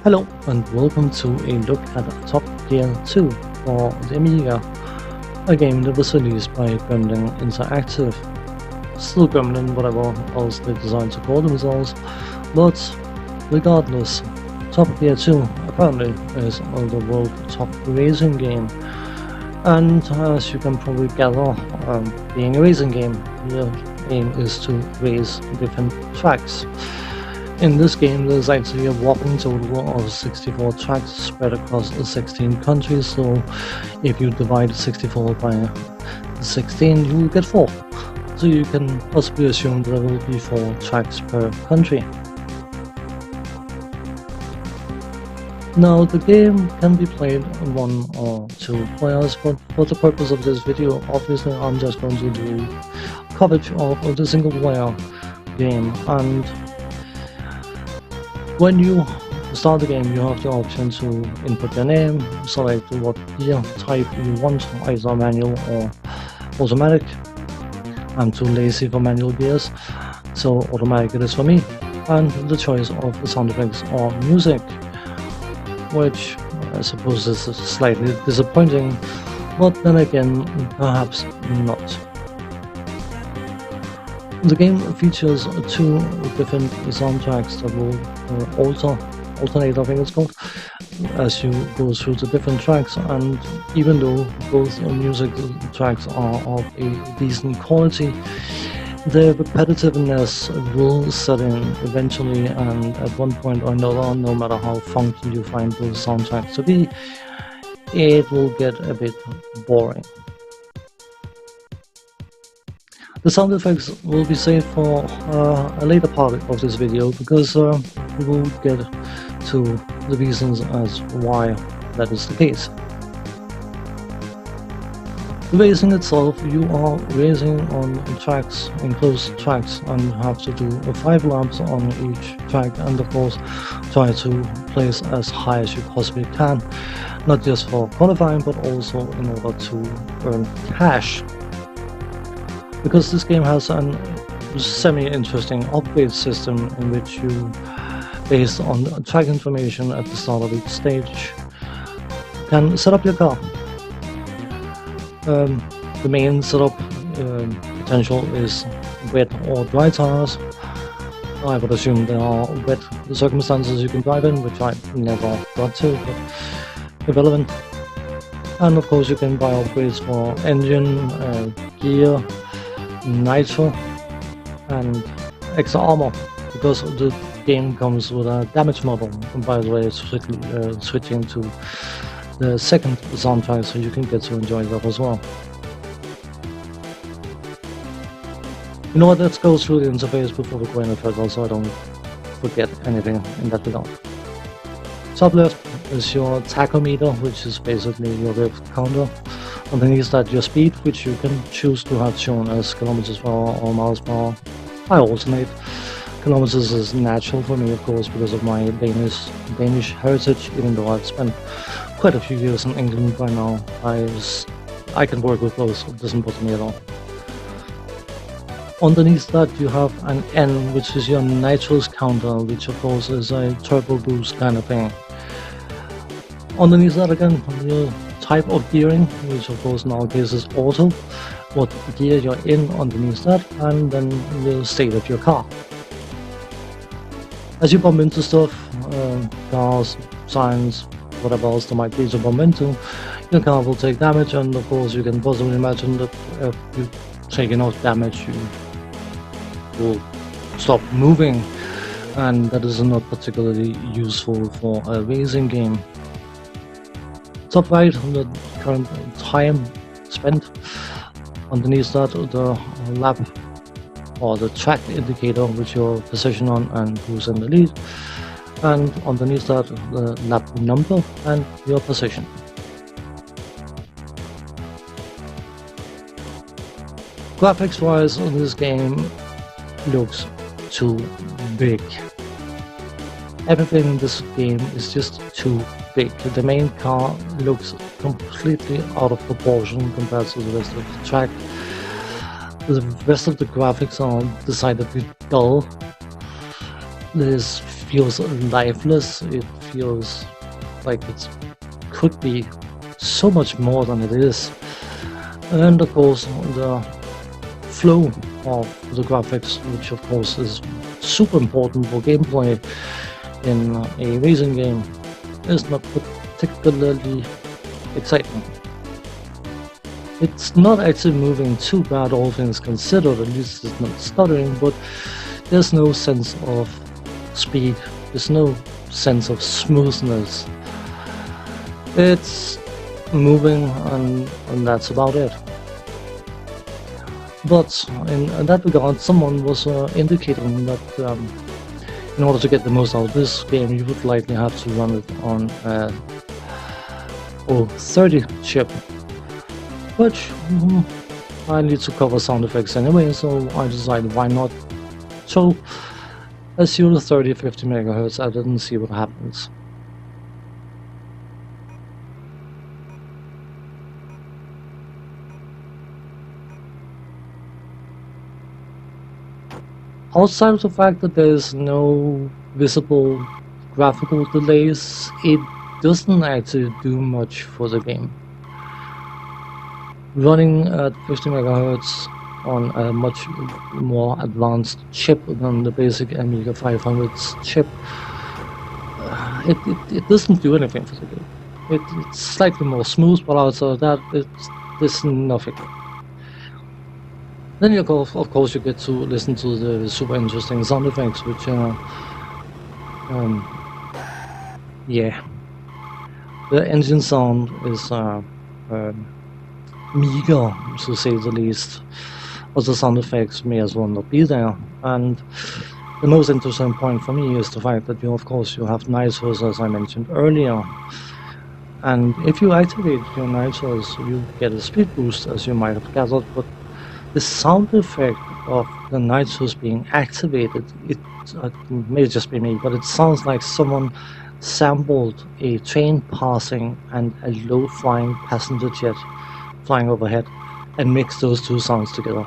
Hello and welcome to a look at Top Gear 2 for the Amiga, a game that was released by Gremlin Interactive. Still Gremlin, whatever else they decided to call themselves, but regardless, Top Gear 2 apparently is the world top racing game, and as you can probably gather, being a racing game, the aim is to race different tracks. In this game, there's actually a whopping total of 64 tracks spread across 16 countries, so if you divide 64 by 16, you will get 4. So you can possibly assume there will be 4 tracks per country. Now, the game can be played 1 or 2 players, but for the purpose of this video, obviously I'm just going to do coverage of the single player game. And when you start the game, you have the option to input your name, select what gear type you want, either manual or automatic. I'm too lazy for manual gears, so automatic it is for me, and the choice of the sound effects or music, which I suppose is slightly disappointing, but then again, perhaps not. The game features 2 different soundtracks that will alternate, I think it's called, as you go through the different tracks, and even though both music tracks are of a decent quality, the repetitiveness will set in eventually, and at one point or another, no matter how funky you find those soundtracks to be, it will get a bit boring. The sound effects will be saved for a later part of this video, because we will get to the reasons as why that is the case. The racing itself, you are racing on tracks, enclosed tracks, and you have to do 5 laps on each track, and of course try to place as high as you possibly can, not just for qualifying but also in order to earn cash. Because this game has a semi-interesting upgrade system in which you, based on track information at the start of each stage, can set up your car. The main setup potential is wet or dry tires. I would assume there are wet circumstances you can drive in, which I never got to, but irrelevant. And of course you can buy upgrades for engine, gear, nitro, and extra armor, because the game comes with a damage model. And by the way, it's switching to the second soundtrack, so you can get to enjoy that as well. You know what, let's go through the interface before we go any further, so I don't forget anything in that regard. Top left is your tachometer, which is basically your rev counter. Underneath that, your speed, which you can choose to have shown as kilometers per hour or miles per hour. I alternate. Kilometers is natural for me, of course, because of my Danish heritage, even though I've spent quite a few years in England by now. I can work with both, it doesn't bother me at all. Underneath that, you have an N, which is your nitrous counter, which of course is a turbo boost kind of thing. Underneath that again, your type of gearing, which of course in our case is auto, what gear you're in underneath that, and then the state of your car. As you bump into stuff, cars, signs, whatever else there might be to bump into, your car will take damage, and of course you can possibly imagine that if you take enough damage, you will stop moving, and that is not particularly useful for a racing game. Top right, the current time spent. Underneath that, the lap or the track indicator, which your position on and who's in the lead, and underneath that, the lap number and your position. Graphics wise, this game looks too big. Everything in this game is just too big. The main car looks completely out of proportion compared to the rest of the track. The rest of the graphics are decidedly dull. There's feels lifeless. It feels like it could be so much more than it is. And of course, the flow of the graphics, which of course is super important for gameplay in a racing game, is not particularly exciting. It's not actually moving too bad, all things considered, at least it's not stuttering, but there's no sense of speed, there's no sense of smoothness. It's moving and that's about it. But in that regard, someone was indicating that in order to get the most out of this game, you would likely have to run it on a 30 chip, which I need to cover sound effects anyway, so I decided why not. So assume 30-50 MHz, I didn't see what happens. Outside of the fact that there's no visible graphical delays, it doesn't actually do much for the game. Running at 50 MHz on a much more advanced chip than the basic Amiga 500's chip, it doesn't do anything for the game. It's slightly more smooth, but outside of that, there's nothing. Then of course you get to listen to the super interesting sound effects, which yeah, the engine sound is meager, to say the least, but the sound effects may as well not be there. And the most interesting point for me is the fact that you have nitros, as I mentioned earlier, and if you activate your nitros, you get a speed boost, as you might have gathered, but the sound effect of the nitros being activated, it may just be me, but it sounds like someone sampled a train passing and a low-flying passenger jet flying overhead and mixed those two sounds together.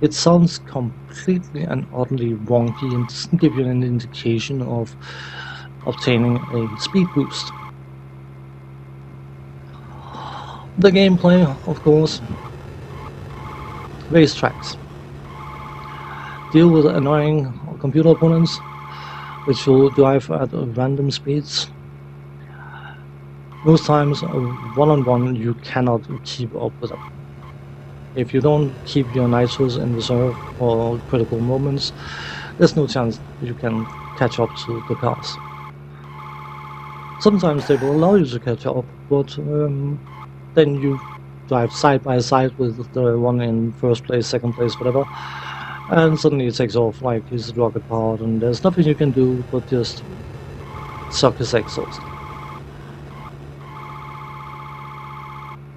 It sounds completely and utterly wonky and doesn't give you an indication of obtaining a speed boost. The gameplay, of course, racetracks. Deal with annoying computer opponents, which will drive at random speeds. Most times, one-on-one, you cannot keep up with them. If you don't keep your nitros in reserve for critical moments, there's no chance you can catch up to the cars. Sometimes they will allow you to catch up, but then you drive side by side with the one in first place, second place, whatever, and suddenly it takes off like he's rocket powered, and there's nothing you can do but just suck his exhaust.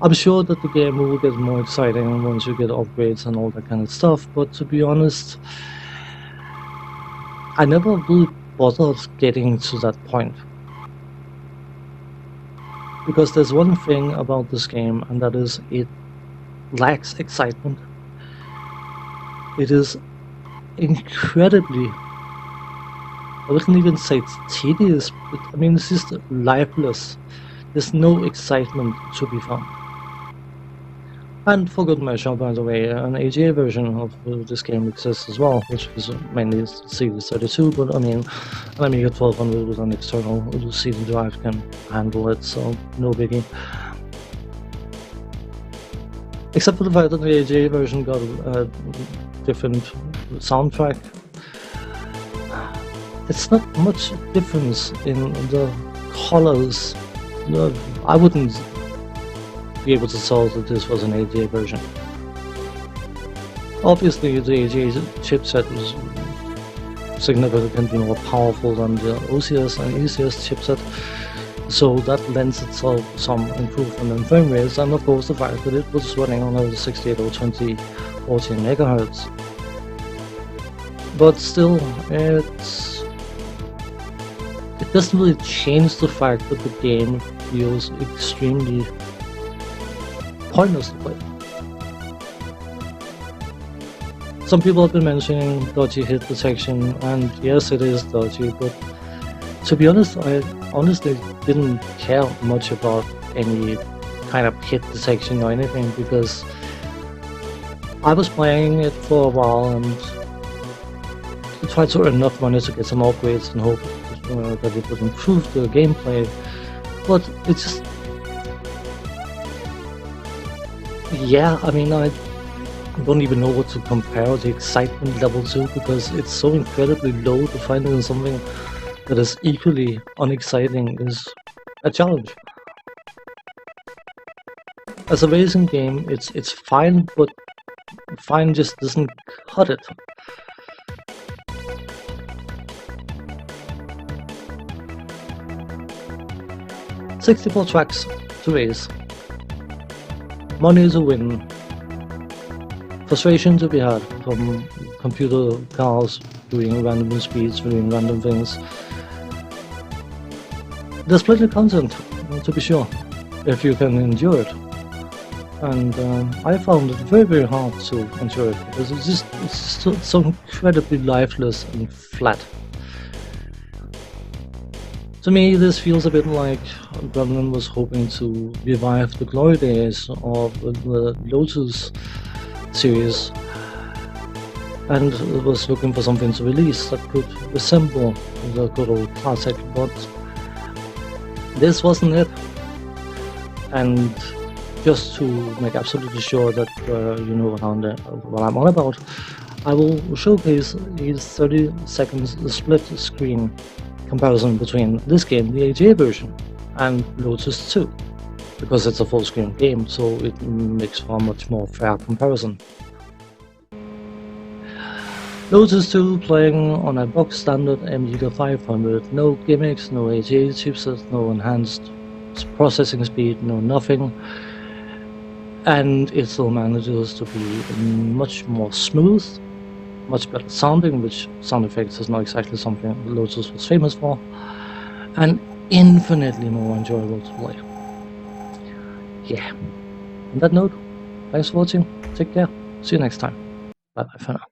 I'm sure that the game will get more exciting once you get upgrades and all that kind of stuff, but to be honest, I never really bothered getting to that point. Because there's one thing about this game, and that is it lacks excitement. It is incredibly, I wouldn't even say it's tedious, but I mean it's just lifeless. There's no excitement to be found. And for good measure, by the way, an AGA version of this game exists as well, which is mainly CD32, but I mean, an Amiga 1200 with an external CD drive can handle it, so no biggie. Except for the fact that the AGA version got a different soundtrack. It's not much difference in the colors. I wouldn't be able to tell that this was an AGA version. Obviously, the AGA chipset was significantly more powerful than the OCS and ECS chipset, so that lends itself some improvement in frame rates, and of course the fact that it was running on a 68 or 2014 MHz. But still, it doesn't really change the fact that the game feels extremely pointless to play. Some people have been mentioning dodgy hit detection, and yes, it is dodgy, but to be honest, I honestly didn't care much about any kind of hit detection or anything, because I was playing it for a while and tried to earn enough money to get some upgrades and hope that it would improve the gameplay, but it's just... yeah, I mean, I don't even know what to compare the excitement level to, because it's so incredibly low. To find it in something that is equally unexciting is a challenge. As a racing game, it's fine, but fine just doesn't cut it. "64 tracks to race, money to win, frustration to be had from computer cars doing random speeds, doing random things. There's plenty of content, to be sure, if you can endure it. And I found it very, very hard to endure it, because it's so incredibly lifeless and flat. To me, this feels a bit like Gremlin was hoping to revive the glory days of the Lotus series, and was looking for something to release that could resemble the good old classic, but this wasn't it. And just to make absolutely sure that you know what I'm on about, I will showcase a 30 seconds split screen comparison between this game, the AGA version, and Lotus 2, because it's a full screen game, so it makes for a much more fair comparison. Lotus 2 playing on a box standard Amiga 500, no gimmicks, no AGA chipset, no enhanced processing speed, no nothing, and it still manages to be much more smooth, much better sounding, which sound effects is not exactly something Lotus was famous for, and infinitely more enjoyable to play. Yeah. On that note, thanks for watching, take care, see you next time, bye bye for now.